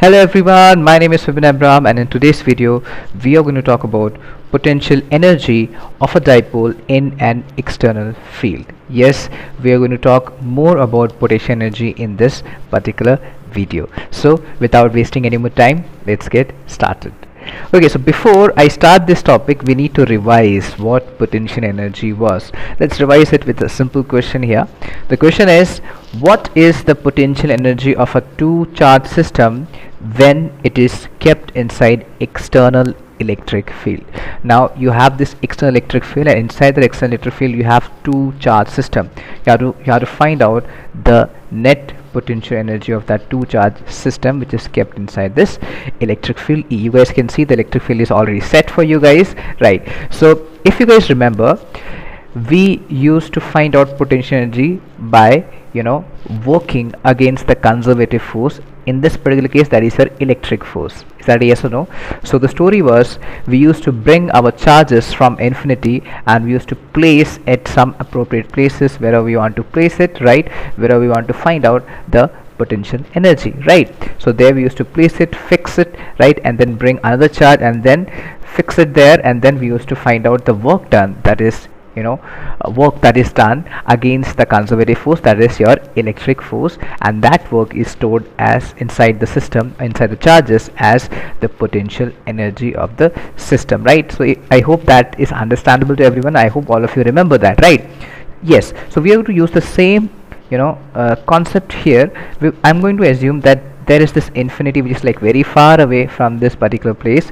Hello everyone, my name is Vipin Abram and in today's video we are going to talk about potential energy of a dipole in an external field. Yes, we are going to talk more about potential energy in this particular video. So without wasting any more time, let's get started. Okay, so before I start this topic, we need to revise what potential energy was. Let's revise it with a simple question here. The question is, what is the potential energy of a two-charge system when it is kept inside external electric field? Now you have this external electric field, and inside the external electric field you have two charge system. You have to find out the net potential energy of that two charge system which is kept inside this electric field E. You guys can see the electric field is already set for you guys, right? So if you guys remember, we used to find out potential energy by working against the conservative force. In this particular case, that is your electric force. Is that a yes or no? So the story was, we used to bring our charges from infinity and we used to place at some appropriate places wherever we want to place it, right? Wherever we want to find out the potential energy, right? So there we used to place it, fix it, right, and then bring another charge and then fix it there, and then we used to find out the work done, that is work that is done against the conservative force, that is your electric force, and that work is stored as inside the system, inside the charges, as the potential energy of the system, right? So I hope that is understandable to everyone. I hope all of you remember that, right? Yes, so we have to use the same concept here. I'm going to assume that there is this infinity which is like very far away from this particular place,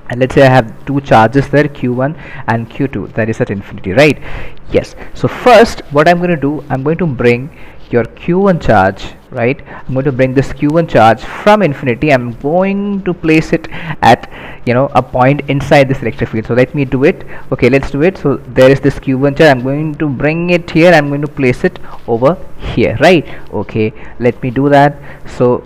and let's say I have two charges there, q1 and q2, that is at infinity, right? Yes, so first what I'm going to do, I'm going to bring your q1 charge, right? I'm going to bring this q1 charge from infinity. I'm going to place it at a point inside this electric field. So let me do it. Okay, let's do it. So there is this q1 charge. I'm going to bring it here. I'm going to place it over here, right? Okay, let me do that. So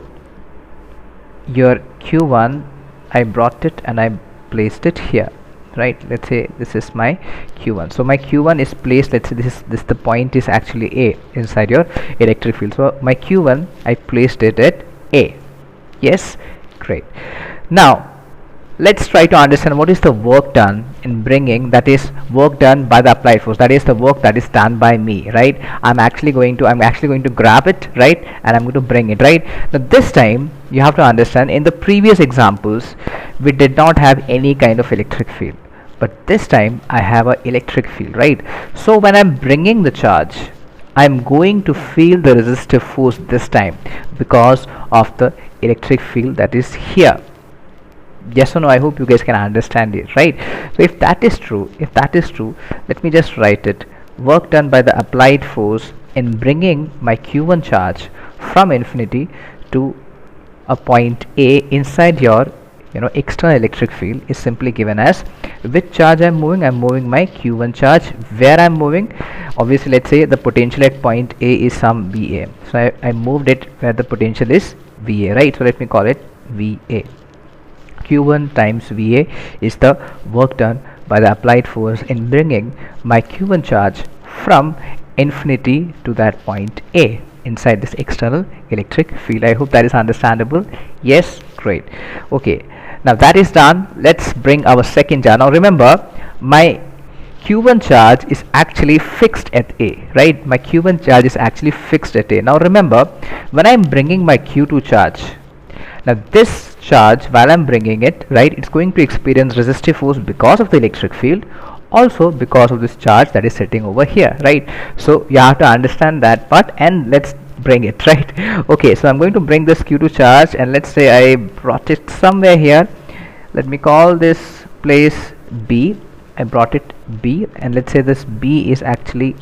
your q1, I brought it and I placed it here, right? Let's say this is my q1. So my q1 is placed, let's say this the point is actually A inside your electric field. So my q1, I placed it at A. Yes, great. Now let's try to understand what is the work done in bringing, that is work done by the applied force, that is the work that is done by me, right? I'm actually going to grab it, right, and I'm going to bring it, right? Now this time you have to understand, in the previous examples we did not have any kind of electric field, but this time I have a electric field, right? So when I'm bringing the charge, I'm going to feel the resistive force this time because of the electric field that is here. Yes or no? I hope you guys can understand it, right? So if that is true, let me just write it. Work done by the applied force in bringing my q1 charge from infinity to a point A inside your external electric field is simply given as, which charge I'm moving my q1 charge. Where I'm moving, obviously let's say the potential at point A is some VA, so I moved it where the potential is VA, right? So let me call it VA. q1 times VA is the work done by the applied force in bringing my q1 charge from infinity to that point A inside this external electric field. I hope that is understandable. Yes, great. Okay, now that is done. Let's bring our second charge. Now remember, my q1 charge is actually fixed at A, right? My q1 charge is actually fixed at A. Now remember, when I'm bringing my q2 charge, now this charge, while I'm bringing it, right, it's going to experience resistive force because of the electric field, also because of this charge that is sitting over here, right? So you have to understand that part, and let's bring it, right? Okay, so I'm going to bring this q2 charge, and let's say I brought it somewhere here. Let me call this place B. I brought it B, and let's say this B is actually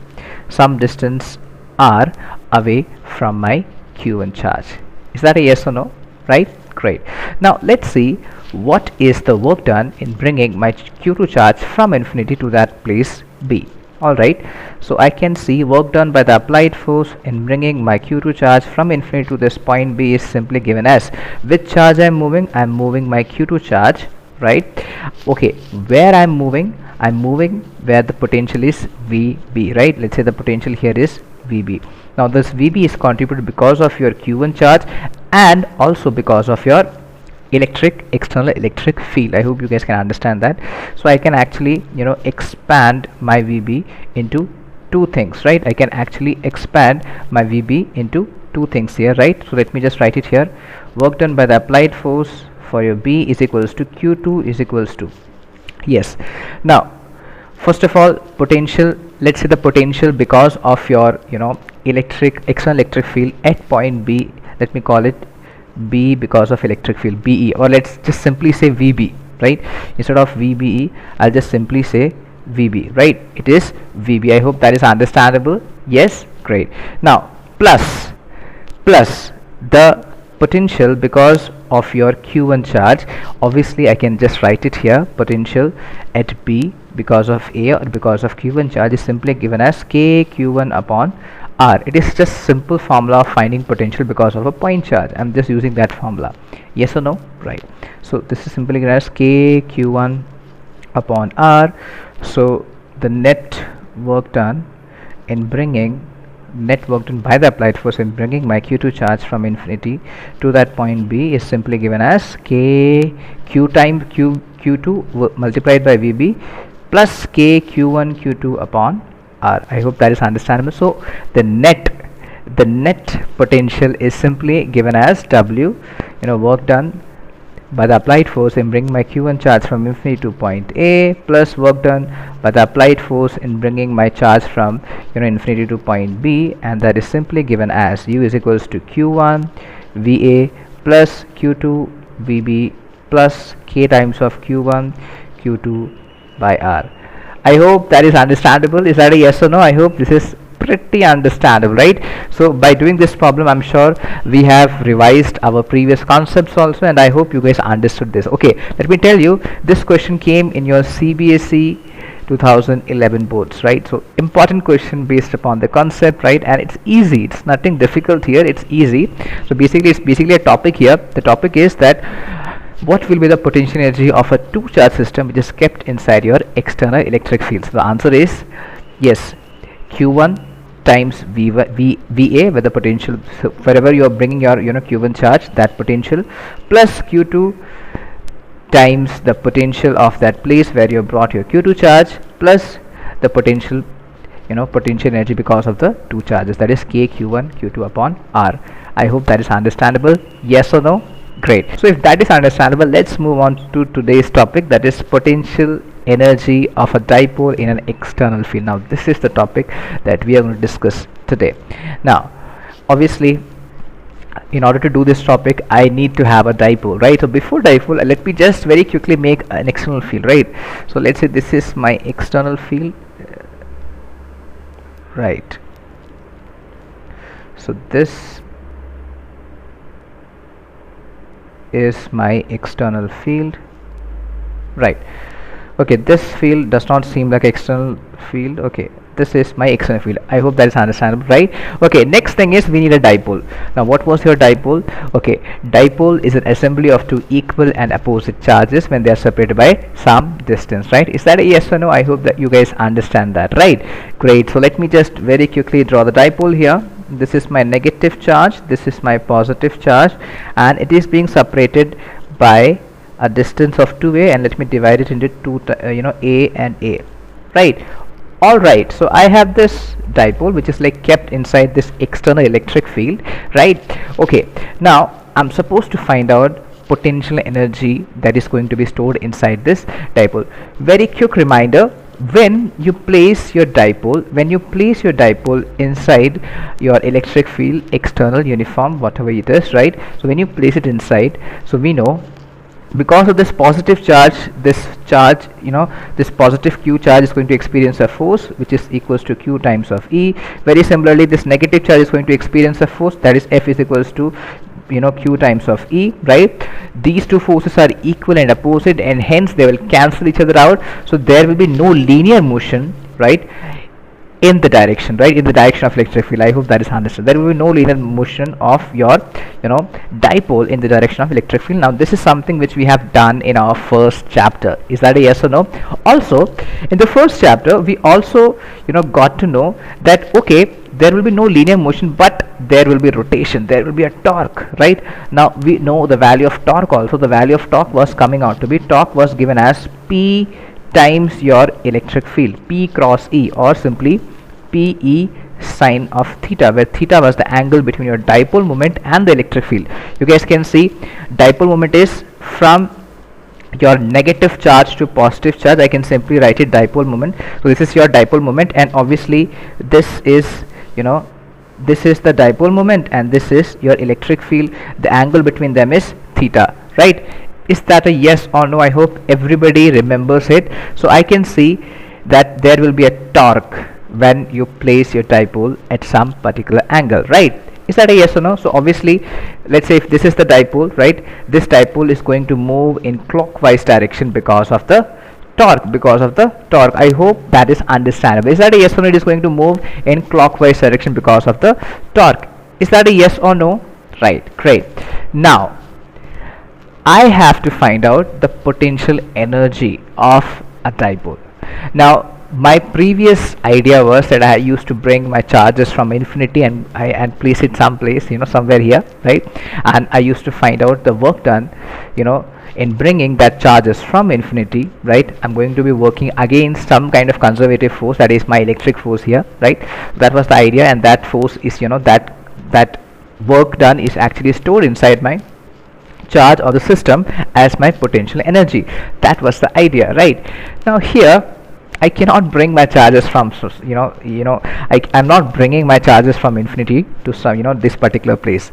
some distance r away from my q1 charge. Is that a yes or no? Right? Great. Now let's see what is the work done in bringing my q2 charge from infinity to that place B. Alright, so I can see work done by the applied force in bringing my q2 charge from infinity to this point B is simply given as, which charge I'm moving my q2 charge, right? Okay, where I'm moving where the potential is VB, right? Let's say the potential here is VB. Now this VB is contributed because of your q1 charge and also because of your external electric field. I hope you guys can understand that. So I can actually, expand my VB into two things, right? I can actually expand my VB into two things here, right? So let me just write it here. Work done by the applied force for your B is equals to Q2 is equals to, yes. Now first of all, potential, let's say the potential because of your external electric field at point B, let me call it B because of electric field BE, or let's just simply say VB, right? Instead of VBE, I'll just simply say VB, right? It is VB. I hope that is understandable. Yes, great. Now plus the potential because of your Q1 charge. Obviously I can just write it here. Potential at B because of A or because of Q1 charge is simply given as K Q1 upon R. It is just simple formula of finding potential because of a point charge. I'm just using that formula. Yes or no? Right. So this is simply given as K Q1 upon R. So the net work done by the applied force in bringing my Q2 charge from infinity to that point B is simply given as K Q times Q2 multiplied by VB plus K Q1 Q2 upon R. I hope that is understandable. So the net potential is simply given as W, work done by the applied force in bringing my Q1 charge from infinity to point A plus work done by the applied force in bringing my charge from infinity to point B, and that is simply given as U is equals to Q1 VA plus Q2 VB plus K times of Q1 Q2 by R. I hope that is understandable. Is that a yes or no? I hope this is pretty understandable, right? So by doing this problem, I'm sure we have revised our previous concepts also, and I hope you guys understood this. Okay, let me tell you, this question came in your CBSE 2011 boards, right? So important question based upon the concept, right? And it's easy, it's nothing difficult here, it's easy. So basically it's a topic here. The topic is that what will be the potential energy of a two charge system which is kept inside your external electric field? So the answer is yes, Q1 times VA, where the potential, so wherever you are bringing your Q1 charge, that potential, plus Q2 times the potential of that place where you brought your Q2 charge, plus the potential energy because of the two charges, that is K Q1 Q2 upon R. I hope that is understandable. Yes or no? Great. So if that is understandable, let's move on to today's topic, that is potential energy of a dipole in an external field. Now this is the topic that we are going to discuss today. Now obviously, in order to do this topic, I need to have a dipole, right? So before dipole, let me just very quickly make an external field, right? So let's say this is my external field, right? So this is my external field, right? Okay, this field does not seem like external field. Okay, this is my external field. I hope that is understandable, right? Okay, next thing is we need a dipole. Now what was your dipole? Okay, dipole is an assembly of two equal and opposite charges when they are separated by some distance, right? Is that a yes or no? I hope that you guys understand that, right? Great. So let me just very quickly draw the dipole here. This is my negative charge, this is my positive charge, and it is being separated by a distance of 2a, and let me divide it into two A and A, right? All right, so I have this dipole which is like kept inside this external electric field, right? Okay, now I'm supposed to find out potential energy that is going to be stored inside this dipole. Very quick reminder, when you place your dipole inside your electric field, external, uniform, whatever it is, right? So when you place it inside, so we know because of this positive charge, this positive Q charge is going to experience a force which is equals to Q times of E. Very similarly, this negative charge is going to experience a force, that is F is equals to Q times of E, right? These two forces are equal and opposite, and hence they will cancel each other out, so there will be no linear motion, right, in the direction, right, in the direction of electric field. I hope that is understood. There will be no linear motion of your dipole in the direction of electric field. Now this is something which we have done in our first chapter. Is that a yes or no? Also in the first chapter we also got to know that okay, there will be no linear motion, but there will be rotation, there will be a torque, right? Now we know the value of torque also. The value of torque was coming out to be, torque was given as P times your electric field, P cross E, or simply PE sine of theta, where theta was the angle between your dipole moment and the electric field. You guys can see dipole moment is from your negative charge to positive charge. I can simply write it dipole moment. So this is your dipole moment, and obviously this is, you know, this is the dipole moment and this is your electric field. The angle between them is theta, right? Is that a yes or no? I hope everybody remembers it. So I can see that there will be a torque when you place your dipole at some particular angle, right? Is that a yes or no? So obviously, let's say if this is the dipole, right, this dipole is going to move in clockwise direction because of the torque. I hope that is understandable. Is that a yes or no? It is going to move in clockwise direction because of the torque. Is that a yes or no? Right, great. Now I have to find out the potential energy of a dipole. Now my previous idea was that I used to bring my charges from infinity and place it someplace, you know, somewhere here, right? And I used to find out the work done, you know, in bringing that charges from infinity, right? I'm going to be working against some kind of conservative force, that is my electric force here, right? That was the idea, and that force is, you know, that work done is actually stored inside my charge or the system as my potential energy. That was the idea, right? Now here I cannot bring my charges from, I'm not bringing my charges from infinity to some, this particular place.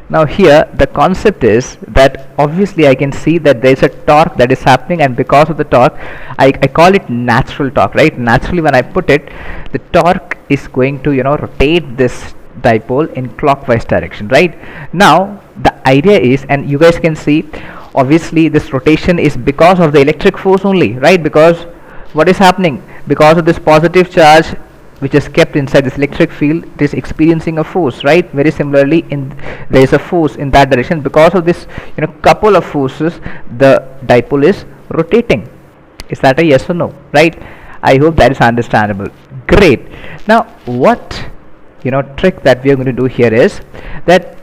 Now here the concept is that obviously I can see that there is a torque that is happening, and because of the torque, I call it natural torque, right? Naturally, when I put it, the torque is going to, rotate this dipole in clockwise direction, right? Now the idea is, and you guys can see, obviously this rotation is because of the electric force only, right? Because what is happening, because of this positive charge which is kept inside this electric field, it is experiencing a force, right? Very similarly, there is a force in that direction. Because of this, couple of forces, the dipole is rotating. Is that a yes or no? Right? I hope that is understandable. Great. Now what trick that we are going to do here is that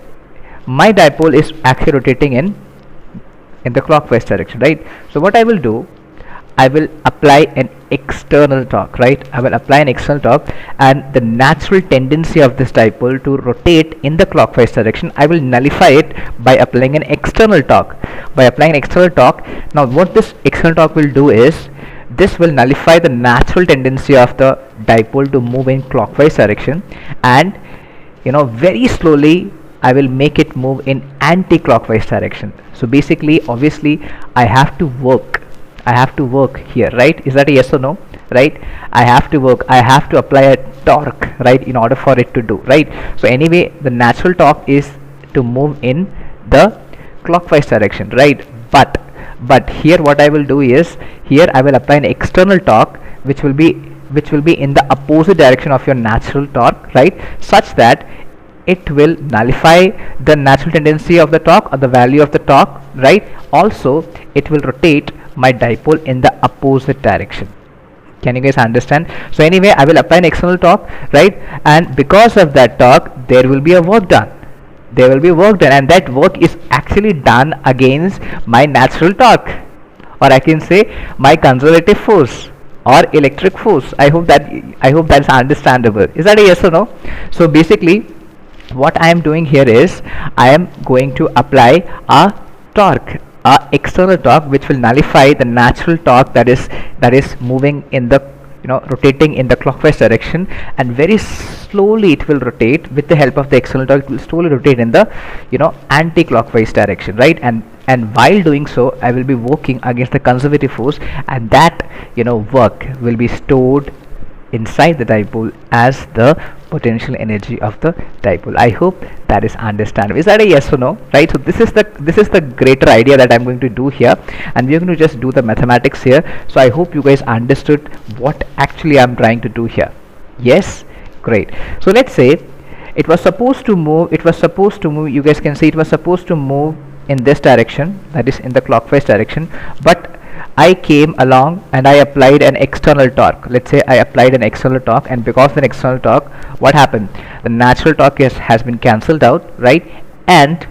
my dipole is actually rotating in the clockwise direction, right? So what I will do, I will apply an external torque, right? I will apply an external torque, and the natural tendency of this dipole to rotate in the clockwise direction, I will nullify it by applying an external torque. Now what this external torque will do is, this will nullify the natural tendency of the dipole to move in clockwise direction, and very slowly I will make it move in anti-clockwise direction. So basically, obviously, I have to work here, right? Is that a yes or no? Right? I have to apply a torque, right, in order for it to do, right? So anyway, the natural torque is to move in the clockwise direction, right? But here what I will do is, here I will apply an external torque which will be in the opposite direction of your natural torque, right? Such that it will nullify the natural tendency of the torque, or the value of the torque, right? Also, it will rotate my dipole in the opposite direction. Can you guys understand? So anyway, I will apply an external torque, right? And because of that torque, there will be a work done. And that work is actually done against my natural torque, or I can say my conservative force or electric force. I hope that's understandable. Is that a yes or no? So basically, what I am doing here is, I am going to apply a torque, external torque, which will nullify the natural torque that is moving in the rotating in the clockwise direction, and very slowly it will rotate with the help of the external torque. It will slowly rotate in the anti-clockwise direction, right? And while doing so, I will be working against the conservative force, and that work will be stored inside the dipole as the potential energy of the dipole. I hope that is understandable. Is that a yes or no? Right? So this is the greater idea that I'm going to do here, and we're going to just do the mathematics here. So I hope you guys understood what actually I'm trying to do here. Yes? Great. So let's say it was supposed to move, you guys can see it was supposed to move in this direction, that is in the clockwise direction, but I came along and I applied an external torque. Let's say I applied an external torque, and because of an external torque, what happened? The natural torque has been cancelled out, right? And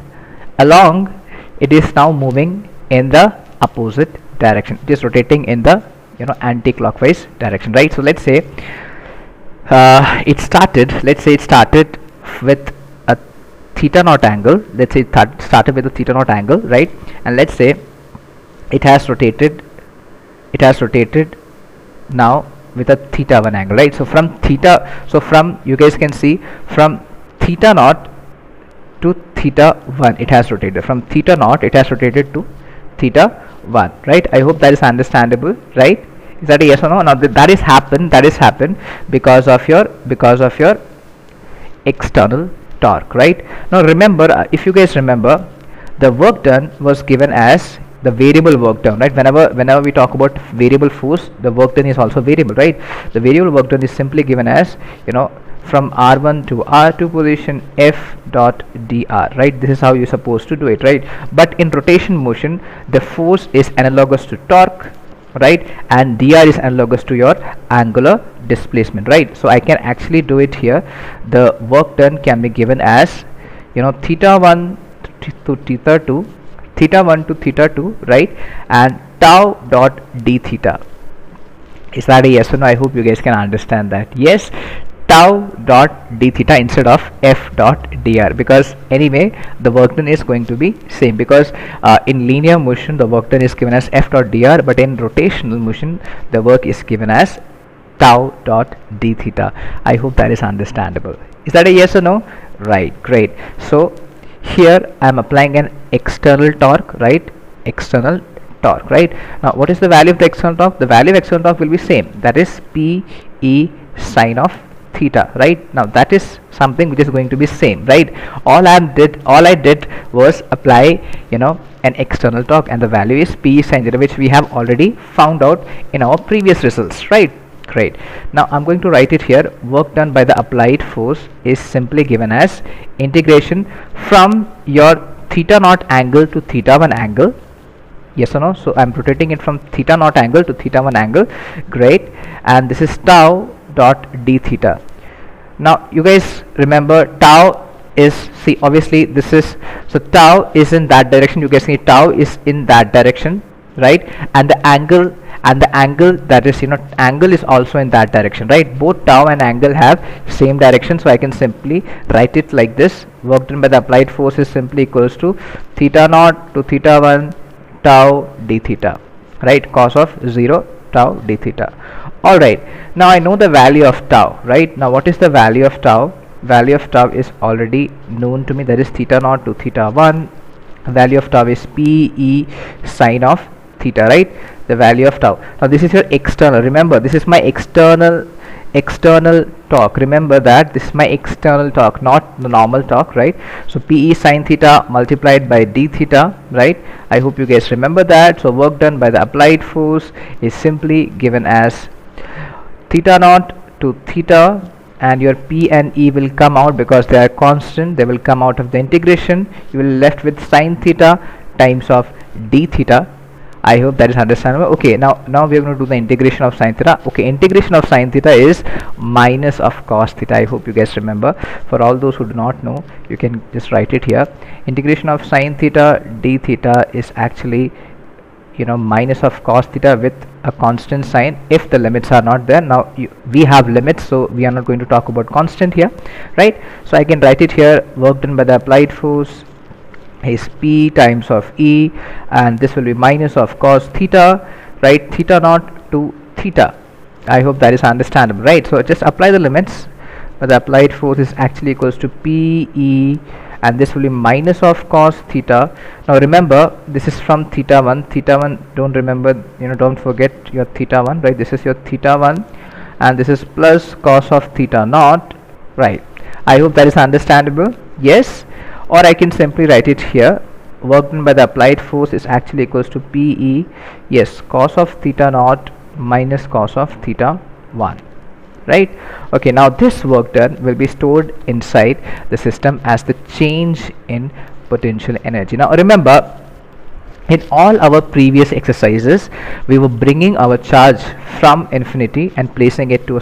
along, it is now moving in the opposite direction. It is rotating in the anti-clockwise direction, right? So let's say it started with a theta naught angle. Let's say it started with a theta naught angle, right? And let's say it has rotated now with a theta 1 angle, right? So from you guys can see, from theta naught to theta 1 it has rotated. From theta naught it has rotated to theta 1, right? I hope that is understandable, right? Is that a yes or no? Now that is happened because of your external torque, right? Now remember, if you guys remember, the work done was given as the variable work done, right? Whenever we talk about variable force, the work done is also variable, right? The variable work done is simply given as from r1 to r2 position f dot dr, right? This is how you're supposed to do it, right? But in rotation motion, the force is analogous to torque, right? And dr is analogous to your angular displacement, right? So I can actually do it here. The work done can be given as theta 1 to theta 2, theta 1 to theta 2, right? And tau dot d theta. Is that a yes or no? I hope you guys can understand that. Yes, tau dot d theta instead of f dot dr, because anyway the work done is going to be same, because in linear motion the work done is given as f dot dr, but in rotational motion the work is given as tau dot d theta. I hope that is understandable. Is that a yes or no? Right, great. So here I am applying an external torque, right? External torque, right? Now what is the value of the external torque? The value of external torque will be same, that is P E sine of theta, right? Now that is something which is going to be same, right? All I did was apply an external torque, and the value is P E sine theta, which we have already found out in our previous results, right? Great. Now I'm going to write it here. Work done by the applied force is simply given as integration from your theta naught angle to theta 1 angle. Yes or no? So I'm rotating it from theta naught angle to theta 1 angle. Great. And this is tau dot d theta. Now you guys remember, tau is, see, obviously this is, so tau is in that direction. You guys see tau is in that direction, right? And the angle that is angle is also in that direction, right? Both tau and angle have same direction, so I can simply write it like this. Work done by the applied force is simply equals to theta naught to theta 1 tau d theta, right? Cos of 0 tau d theta. Alright, now I know the value of tau, right? Now what is the value of tau? Value of tau is already known to me, that is theta naught to theta 1. Value of tau is P E sine of theta, right? The value of tau. Now this is your external. Remember, this is my external torque. Remember that this is my external torque, not the normal torque, right? So P E sine theta multiplied by d theta, right? I hope you guys remember that. So work done by the applied force is simply given as theta naught to theta, and your P and E will come out because they are constant. They will come out of the integration. You will left with sine theta times of d theta. I hope that is understandable. Okay, now we are going to do the integration of sine theta. Okay, integration of sine theta is minus of cos theta. I hope you guys remember. For all those who do not know, you can just write it here. Integration of sine theta d theta is actually minus of cos theta with a constant sign if the limits are not there. Now we have limits, so we are not going to talk about constant here, right? So I can write it here. Work done by the applied force is P times of E, and this will be minus of cos theta, right? Theta naught to theta. I hope that is understandable, right? So just apply the limits, but the applied force is actually equals to P E, and this will be minus of cos theta. Now remember, this is from theta 1. Don't forget your theta 1, right? This is your theta 1, and this is plus cos of theta naught, right? I hope that is understandable. Yes. Or I can simply write it here. Work done by the applied force is actually equals to PE, yes, cos of theta naught minus cos of theta 1, right? Okay, now this work done will be stored inside the system as the change in potential energy. Now remember, in all our previous exercises we were bringing our charge from infinity and placing it to a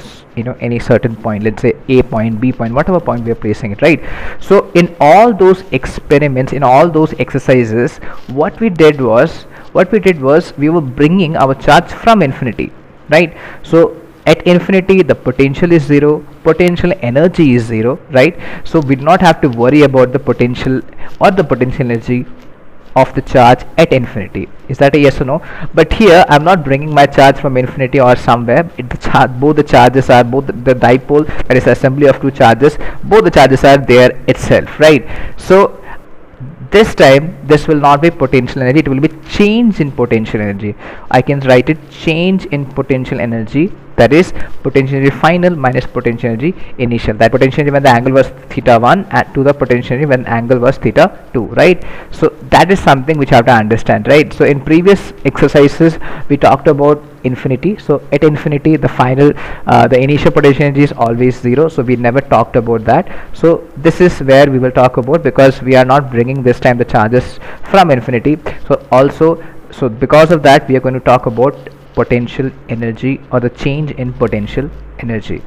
any certain point, let's say a point, b point, whatever point we are placing it, right? So in all those experiments, in all those exercises, what we did was we were bringing our charge from infinity, right? So at infinity the potential is zero, potential energy is zero, right? So we do not have to worry about the potential or the potential energy of the charge at infinity. Is that a yes or no? But here I'm not bringing my charge from infinity or somewhere. Both the charges are, both the dipole, that is assembly of two charges, both the charges are there itself, right? So this time this will not be potential energy, it will be change in potential energy. I can write it change in potential energy, that is potential energy final minus potential energy initial. That potential energy when the angle was theta 1 to the potential energy when the angle was theta 2, right? So that is something which you have to understand, right? So in previous exercises we talked about infinity. So at infinity the final the initial potential energy is always zero, so we never talked about that. So this is where we will talk about, because we are not bringing this time the charges from infinity. So because of that we are going to talk about potential energy or the change in potential energy.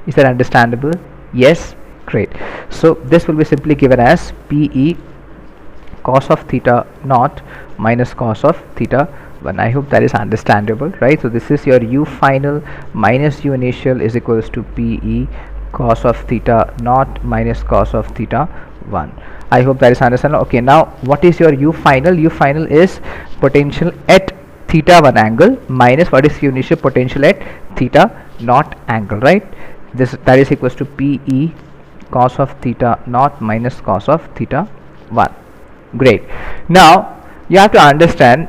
Is that understandable? Yes, great. So this will be simply given as PE cos of theta naught minus cos of theta 1. I hope that is understandable, right? So this is your U final minus U initial is equals to PE cos of theta naught minus cos of theta 1. I hope that is understandable. Okay, now what is your U final? U final is potential at theta 1 angle minus what is U initial, potential at theta naught angle, right? That is equals to PE cos of theta naught minus cos of theta 1. Great. Now you have to understand,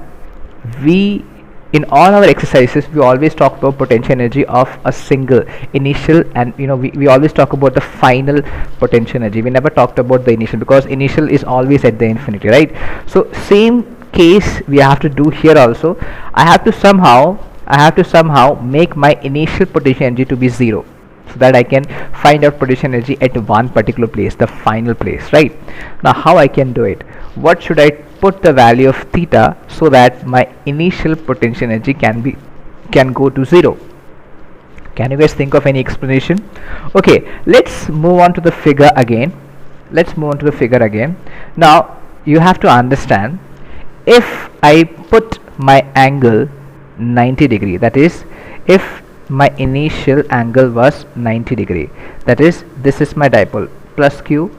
we in all our exercises we always talk about potential energy of a single initial, and we always talk about the final potential energy. We never talked about the initial, because initial is always at the infinity, right? So same case we have to do here also. I have to somehow make my initial potential energy to be zero, so that I can find out potential energy at one particular place, the final place, right? Now how I can do it? What should I put the value of theta so that my initial potential energy can go to zero? Can you guys think of any explanation? Okay, let's move on to the figure again. Now you have to understand, if I put my angle 90 degree, that is if my initial angle was 90 degree, that is this is my dipole plus q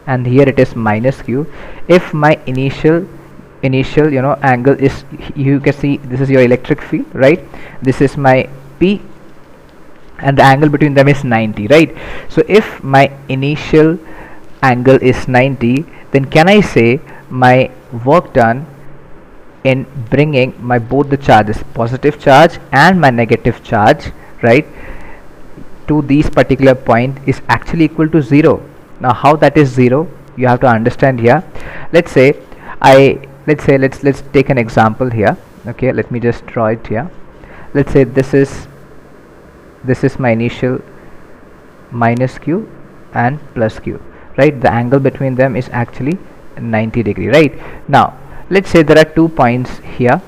and here it is minus q. If my initial angle is, you can see this is your electric field, right? This is my P and the angle between them is 90, right? So if my initial angle is 90, then can I say my work done in bringing my both the charges, positive charge and my negative charge, right, to these particular point is actually equal to 0. Now how that is 0, you have to understand here. Let's take an example here. Okay, let me just draw it here. Let's say this is my initial minus q and plus q, right? The angle between them is actually 90 degree, right? Now let's say there are 2 points here,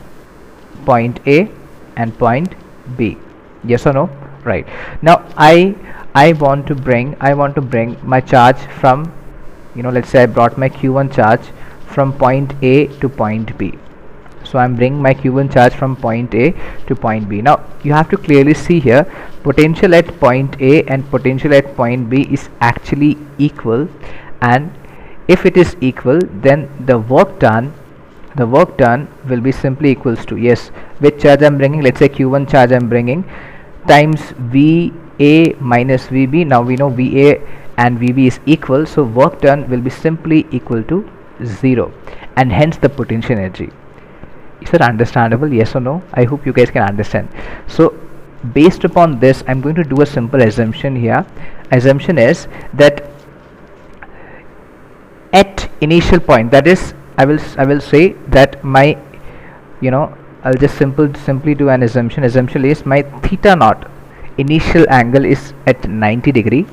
point A and point B. Yes or no? Right. Now I want to bring my charge from, let's say I brought my q1 charge from point A to point B. So I'm bringing my q1 charge from point A to point B. Now you have to clearly see here, potential at point A and potential at point B is actually equal, and if it is equal, then the work done will be simply equals to, yes, which charge I'm bringing, let's say q1 charge I'm bringing, times VA minus VB. Now we know VA and VB is equal, so work done will be simply equal to 0, and hence the potential energy. Is that understandable? Yes or no? I hope you guys can understand. So based upon this, I'm going to do a simple assumption here. Assumption is that at initial point, that is I will say that my I'll just simply do an assumption. Assumption is my theta naught initial angle is at 90 degree.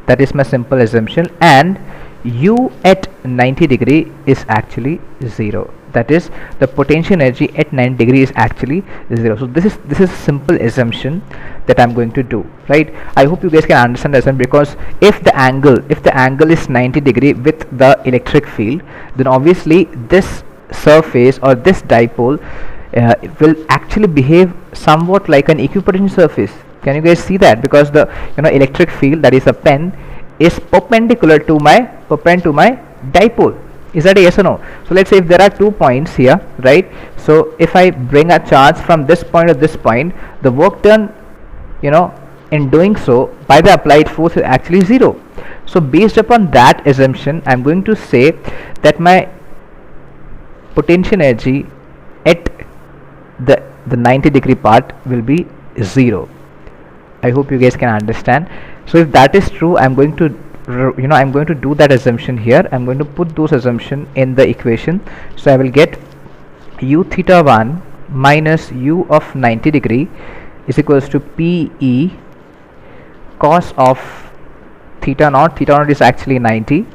That is my simple assumption, and u at 90 degree is actually 0. that is the potential energy at 90 degree is actually 0. So this is simple assumption that I'm going to do, right? I hope you guys can understand this one, because if the angle is 90 degree with the electric field, then obviously this surface or this dipole will actually behave somewhat like an equipotential surface. Can you guys see that? Because the electric field, that is a pen, is perpendicular to my dipole. Is that a yes or no? So let's say if there are 2 points here, right? So if I bring a charge from this point to this point, the work done in doing so by the applied force is actually 0. So based upon that assumption, I'm going to say that my potential energy at the 90 degree part will be 0. I hope you guys can understand. So if that is true, I'm going to I'm going to do that assumption here. I'm going to put those assumption in the equation. So I will get u theta 1 minus u of 90 degree is equals to PE cos of theta naught is actually 90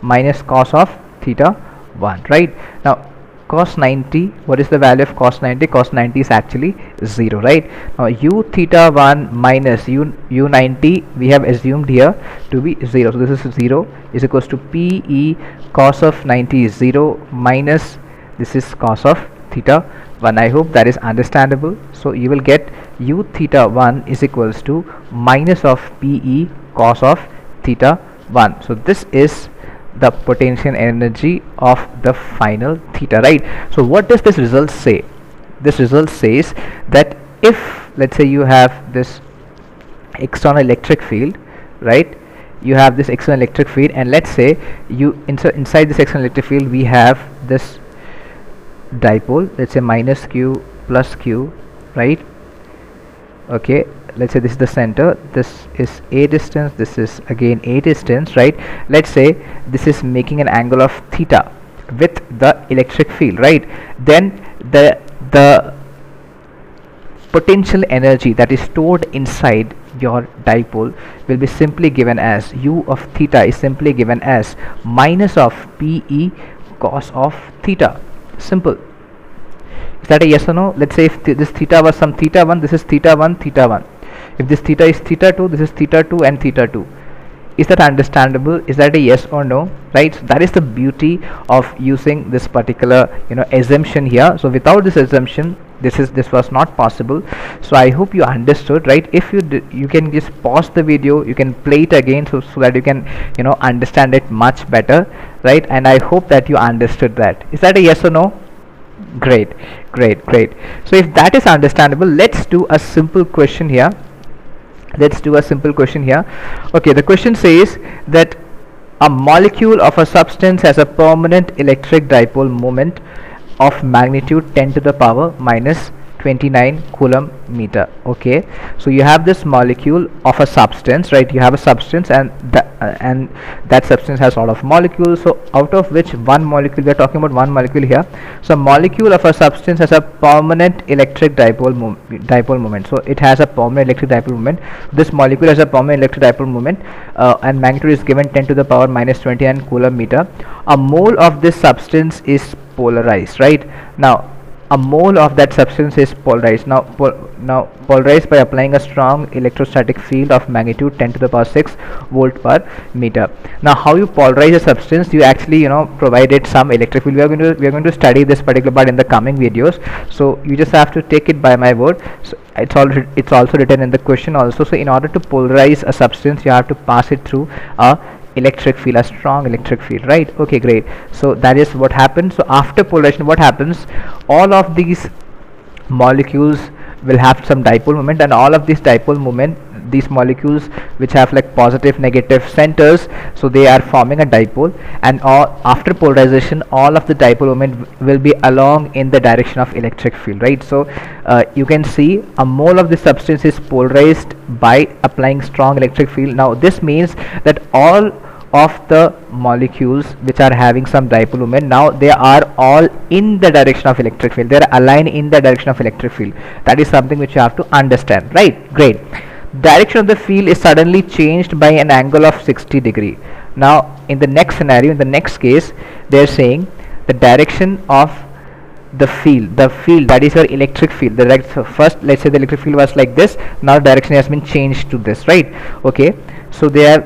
minus cos of theta 1, right? Now cos 90, what is the value of cos 90? Cos 90 is actually 0, right? Now u theta 1 minus u 90 we have assumed here to be 0, so this is 0 is equals to PE cos of 90 is 0 minus this is cos of theta 1. I hope that is understandable. So you will get u theta 1 is equals to minus of PE cos of theta 1. So this is the potential energy of the final theta, right? So what does this result say? This result says that if let's say you have this external electric field, right? You have this external electric field, and let's say you inside this external electric field we have this dipole, let's say minus q plus q, right? Okay, let's say this is the center, this is a distance, this is again a distance, right? Let's say this is making an angle of theta with the electric field, right? Then the potential energy that is stored inside your dipole will be simply given as u of theta is simply given as minus of PE cos of theta. Simple. Is that a yes or no? Let's say if this theta was some theta 1, this is theta 1, theta 1. If this theta is theta 2, this is theta 2 and theta 2. Is that understandable? Is that a yes or no? Right? So that is the beauty of using this particular assumption here. So without this assumption, this was not possible. So I hope you understood, right? If you you can just pause the video, you can play it again so that you can understand it much better, right? And I hope that you understood that. Is that a yes or no? Great. So if that is understandable, let's do a simple question here. Okay, the question says that a molecule of a substance has a permanent electric dipole moment of magnitude 10 to the power minus 29 coulomb meter. Okay, so you have this molecule of a substance, right? You have a substance, and that substance has a lot of molecules. So out of which one molecule, we are talking about one molecule here. So a molecule of a substance has a permanent electric dipole moment. So it has a permanent electric dipole moment. This molecule has a permanent electric dipole moment, and magnitude is given 10 to the power minus 29 coulomb meter. A mole of this substance is polarized, right? Now a mole of that substance is polarized. Now polarized by applying a strong electrostatic field of magnitude 10 to the power 6 volt per meter. Now how you polarize a substance? You actually provide it some electric field. We are going to study this particular part in the coming videos, so you just have to take it by my word. So it's also written in the question also. So in order to polarize a substance, you have to pass it through a electric field, a strong electric field, right? Okay, great. So that is what happens. So after polarization, what happens? All of these molecules will have some dipole moment, and all of this dipole moment, these molecules which have like positive negative centers, so they are forming a dipole, and after polarization all of the dipole moment will be along in the direction of electric field, right? So you can see a mole of the substance is polarized by applying strong electric field. Now this means that all of the molecules which are having some dipole moment, now they are all in the direction of electric field. They are aligned in the direction of electric field. That is something which you have to understand, right? Great. Direction of the field is suddenly changed by an angle of 60 degree. Now in the next scenario, in the next case, they are saying the direction of the field that is your electric field. So first, let's say the electric field was like this, now direction has been changed to this, right? Okay, so they have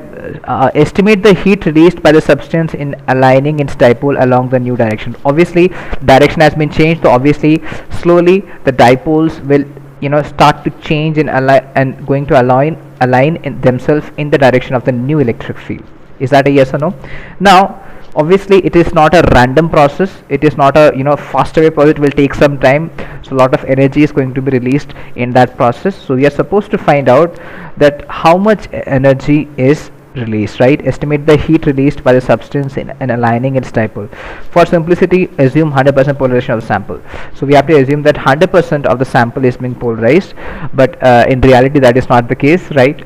estimate the heat released by the substance in aligning its dipole along the new direction. Obviously direction has been changed, so obviously slowly the dipoles will start to change and going to align in themselves in the direction of the new electric field. Is that a yes or no? Now obviously it is not a random process, it is not a faster way process, it will take some time, so a lot of energy is going to be released in that process. So we are supposed to find out that how much energy is released, right? Estimate the heat released by the substance in aligning its dipole. For simplicity, assume 100% polarization of the sample. So we have to assume that 100% of the sample is being polarized, but in reality that is not the case, right?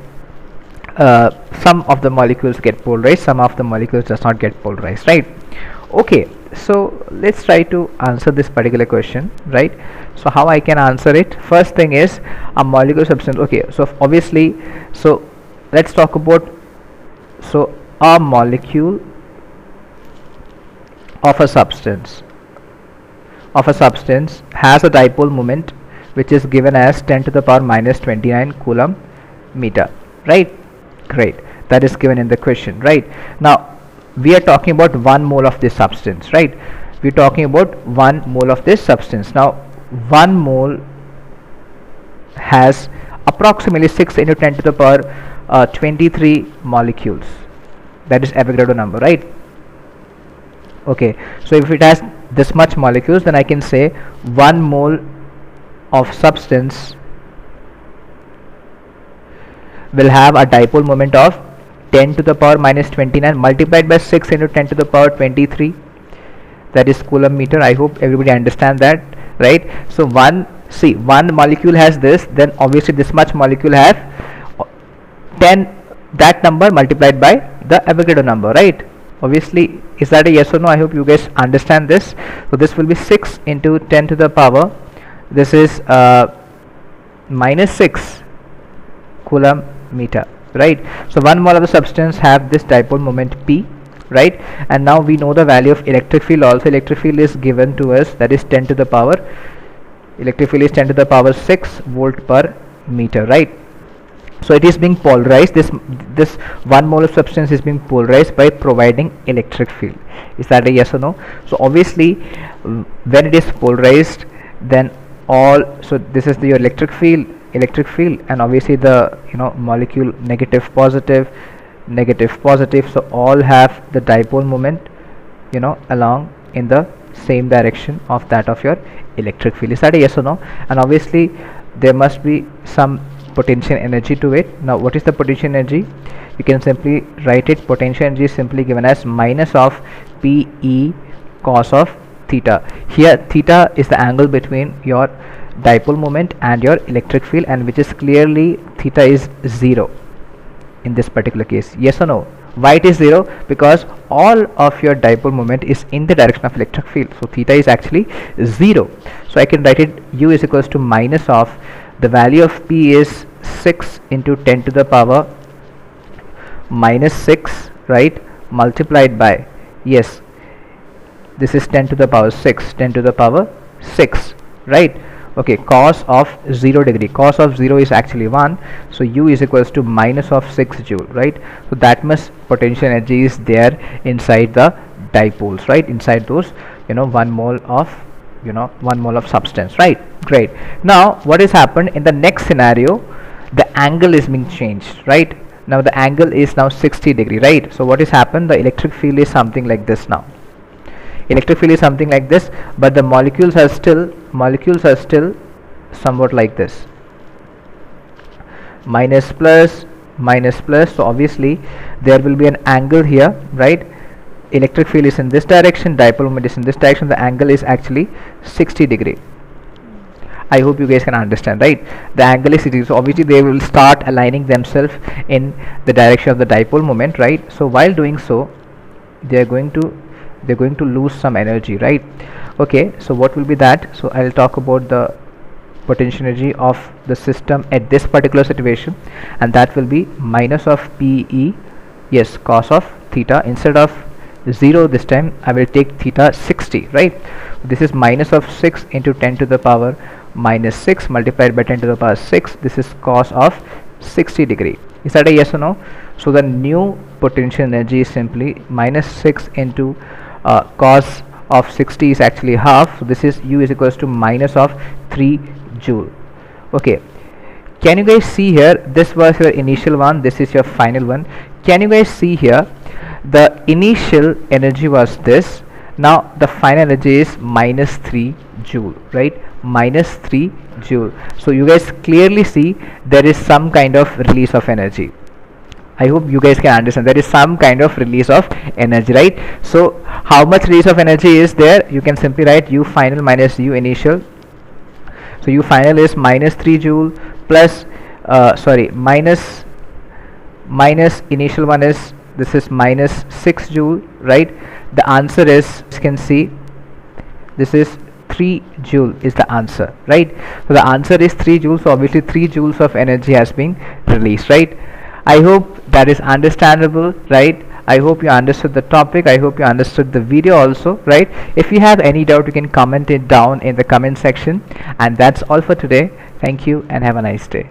Some of the molecules get polarized, some of the molecules does not get polarized, right? Okay, so let's try to answer this particular question, right? So how I can answer it? First thing is a molecule substance. Okay, so obviously, so let's talk about, so a molecule of a substance has a dipole moment which is given as 10 to the power minus 29 coulomb meter, right? Great, that is given in the question, right? Now we are talking about 1 mole of this substance, right? We're talking about 1 mole of this substance. Now 1 mole has approximately 6 into 10 to the power 23 molecules. That is Avogadro number, right? Okay, so if it has this much molecules, then I can say 1 mole of substance will have a dipole moment of 10 to the power minus 29 multiplied by 6 into 10 to the power 23, that is coulomb meter. I hope everybody understand that, right? So one molecule has this, then obviously this much molecule have 10, that number multiplied by the Avogadro number, right? Obviously, is that a yes or no? I hope you guys understand this. So this will be 6 into 10 to the power, this is minus 6 coulomb meter, right? So 1 mole of the substance have this dipole moment P, right? And now we know the value of electric field also. Electric field is given to us, that is 10 to the power, electric field is 10 to the power 6 volt per meter, right? So it is being polarized, this 1 mole of substance is being polarized by providing electric field. Is that a yes or no? So obviously when it is polarized, then so this is the electric field, and obviously the molecule negative positive, so all have the dipole moment along in the same direction of that of your electric field. Is that a yes or no? And obviously there must be some potential energy to it. Now what is the potential energy? You can simply write it, potential energy is simply given as minus of Pe cos of theta. Here theta is the angle between your dipole moment and your electric field, and which is clearly theta is 0 in this particular case. Yes or no? Why it is 0? Because all of your dipole moment is in the direction of electric field, so theta is actually 0. So I can write it, U is equals to minus of, the value of P is 6 into 10 to the power minus 6, right, multiplied by, yes, this is 10 to the power 6, right? Okay, cos of 0 degree, cos of 0 is actually 1, so U is equals to minus of 6 joule, right? So that much potential energy is there inside the dipoles, right, inside those 1 mole of 1 mole of substance, right? Great. Now what has happened in the next scenario, the angle is being changed, right? Now the angle is now 60 degree, right? So what has happened, the electric field is something like this. Now electric field is something like this, but the molecules are still somewhat like this, minus plus, so obviously there will be an angle here, right? Electric field is in this direction, dipole moment is in this direction, the angle is actually 60 degree. I hope you guys can understand, right? The angle is 60, so obviously they will start aligning themselves in the direction of the dipole moment, right? So while doing so, they're going to lose some energy, right? Okay, so what will be that? So I'll talk about the potential energy of the system at this particular situation, and that will be minus of Pe, yes, cos of theta. Instead of 0 this time I will take theta 60, right? this is minus of 6 into 10 to the power minus 6 multiplied by 10 to the power 6. This is cos of 60 degree. Is that a yes or no? So the new potential energy is simply minus 6 into cos of 60 is actually half. So this is U is equals to minus of 3 joule. Okay, can you guys see here, this was your initial one, this is your final one. Can you guys see here, the initial energy was this, now the final energy is minus 3 joule, right? Minus 3 joule. So you guys clearly see there is some kind of release of energy. I hope you guys can understand there is some kind of release of energy, right? So how much release of energy is there? You can simply write U final minus U initial. So U final is minus 3 joule plus minus initial one is, this is minus 6 joule, right? The answer is, you can see, this is 3 joule is the answer, right? So the answer is 3 joules. So obviously 3 joules of energy has been released, right? I hope that is understandable, right? I hope you understood the topic. I hope you understood the video also, right? If you have any doubt, you can comment it down in the comment section. And that's all for today. Thank you and have a nice day.